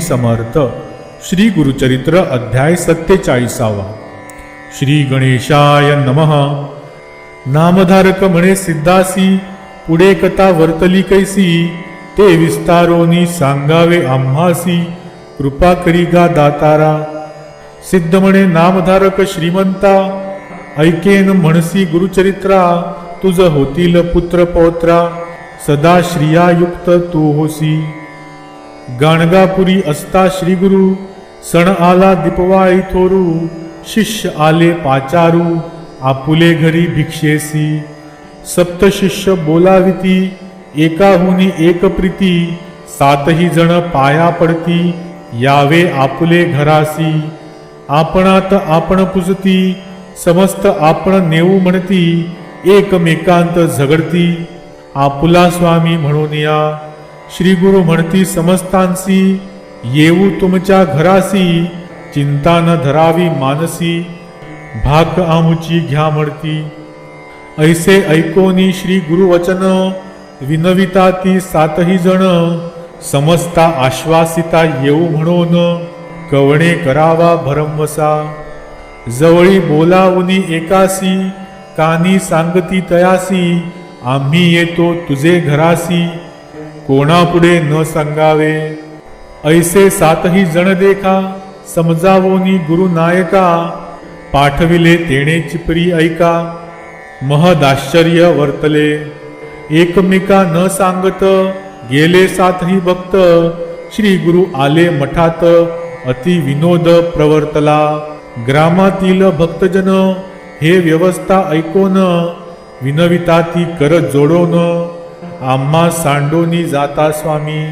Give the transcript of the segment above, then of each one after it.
समर्थ श्री गुरुचरित्र अध्याय 47. श्री गणेशाय नमः. नामधारक म्हणे सिद्धासी, पुढे कथा वर्तली कैसी, ते विस्तारोनी सांगावे आम्हासी, कृपा करी गा दातारा. सिद्ध म्हणे नामधारक श्रीमंता, ऐकेन म्हणसी गुरुचरित्रा, तुझ होतील पुत्र पौत्रा, सदा श्रियायुक्त तू होसी. गाणगापुरी असता श्री गुरु, सण आला दीपवाळी थोरू, शिष्य आले पाचारू, आपुले घरी भिक्षेसी. सप्त शिष्य बोलाविती, एकाहुनी एक प्रीती, सातही जण पाया पडती, यावे आपुले घरासी. आपणात आपण पुजती, समस्त आपण नेऊ म्हणती, एकमेकांत झगडती, आपुला स्वामी म्हणून या. श्री गुरु म्हणती समस्तांसी, येऊ तुमच्या घरासी, चिंता न धरावी मानसी, भाक आमुची घ्या म्हणती. ऐसे ऐकोनी श्री गुरु वचन, विनविता ती सातही जण, समस्ता आश्वासिता येऊ म्हणून, कवणे करावा भरमवसा. जवळी बोलावनी एकासी, कानी सांगती तयासी, आम्ही येतो तुझे घरासी, कोणापुढे न सांगावे. ऐसे सातही जण देखा, समजावोनी गुरुनायका, पाठविले तेणे चिपरी ऐका, महदाश्चर्य वर्तले. एकमेका न सांगत, गेले सातही भक्त, श्री गुरु आले मठात, अति विनोद प्रवर्तला. ग्रामातील भक्तजन, हे व्यवस्था ऐकोन, विनविता ती कर जोडोन, आम्हा सांडोनी जाता स्वामी.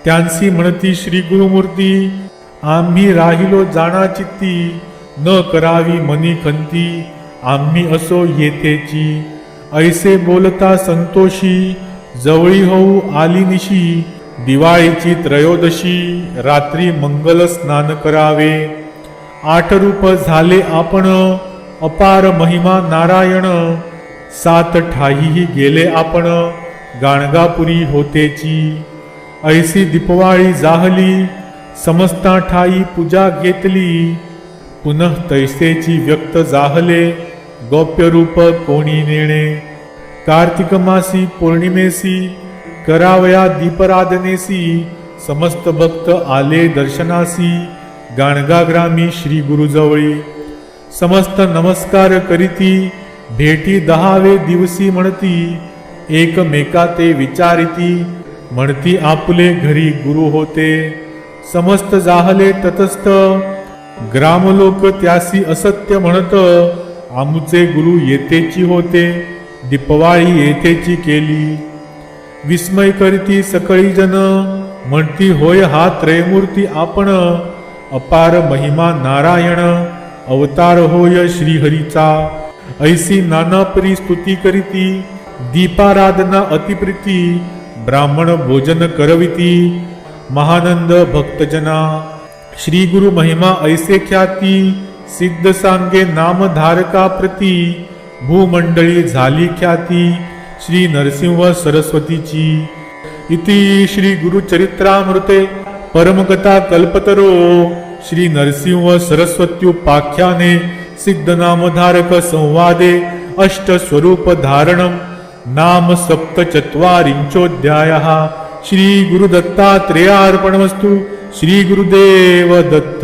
त्यांसी म्हणती श्री गुरुमूर्ती, आम्ही राहिलो जाणा चित्ती, न करावी मनी खंती, आम्ही असो येथेची. ऐसे बोलता संतोषी, जवळी होऊ आली निशी, दिवाळीची त्रयोदशी, रात्री मंगल स्नान करावे. 8 रूप झाले आपण, अपार महिमा नारायण, 7 ठाईही गेले आपण, गाणगापुरी होतेची. ऐसी दीपवाळी जाहली, समस्ता ठाई पूजा घेतली, पुनः तैसेची व्यक्त जाहले, गौप्य रूप कोणी नेणे. कार्तिक मासी पौर्णिमेसी, करावया दीपराधनेसी, समस्त भक्त आले दर्शनासी, गाणगाग्रामी श्री गुरुजवळी. समस्त नमस्कार करीती, भेटी 10वे दिवसी म्हणती, एकमेका ते विचारिती, म्हणती आपुले घरी गुरु होते. समस्त जाहले ततस्थ, ग्रामलोक त्यासी असत्य म्हणत, आमुचे गुरु येथेची होते, दीपवाळी येथेची केली. विस्मय करती सकळी जन, म्हणती होय हा त्रयमूर्ती आपण, अपार महिमा नारायण, अवतार होय श्रीहरीचा. ऐसी नानापरी स्तुती करीती, दीपाराधना अतिप्रीती, ब्राह्मण भोजन करविती, महानंद भक्तजना. श्री गुरु महिमा ऐसे ख्याती, सिद्ध सांगे नामधारका प्रती, भूमंडळी झाली ख्याती, श्री नरसिंह सरस्वतीची. इति श्री गुरुचरित्रामृते परमकथा कल्पतरो, श्री नरसिंह सरस्वत्युपाख्याने सिद्ध नामधारक संवादे अष्टस्वरूप धारणम नाम सप्तचत्वारिंशोऽध्यायः. श्री गुरुदत्तात्रेयार्पणमस्तु. श्री गुरुदेव दत्त.